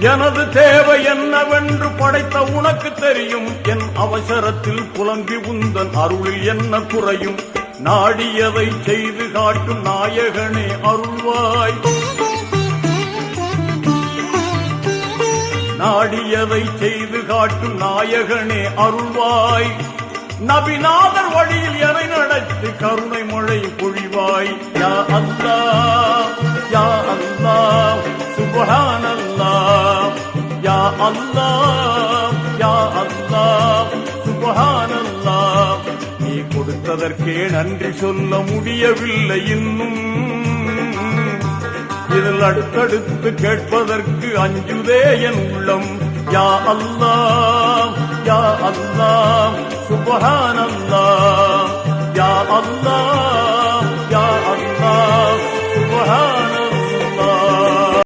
எனது தேவை என்னவென்று படைத்த உனக்கு தெரியும். என் அவசரத்தில் புலம்பி உந்தன் அருளில் என்ன குறையும். நாடியதை செய்து காட்டும் நாயகனே அருள்வாய். நாடியதை செய்து காட்டும் நாயகனே அருள்வாய். நபிநாதர் வழியில் என நடத்தி கருணை மழை பொழிவாய். யா அல்லாஹ் யா அல்லாஹ் சுப்ஹானல்லாஹ். யா அல்லாஹ் யா அல்லாஹ் சுப்ஹானல்லாஹ். நீ கொடுத்ததற்கே நன்றி சொல்ல முடியவில்லை இன்னும். இதில் அடுத்தடுத்து கேட்பதற்கு அஞ்சுதே என் உள்ளம். யா அல்லாஹ் யா அல்லாஹ் சுப்ஹானல்லாஹ். யா அல்லாஹ்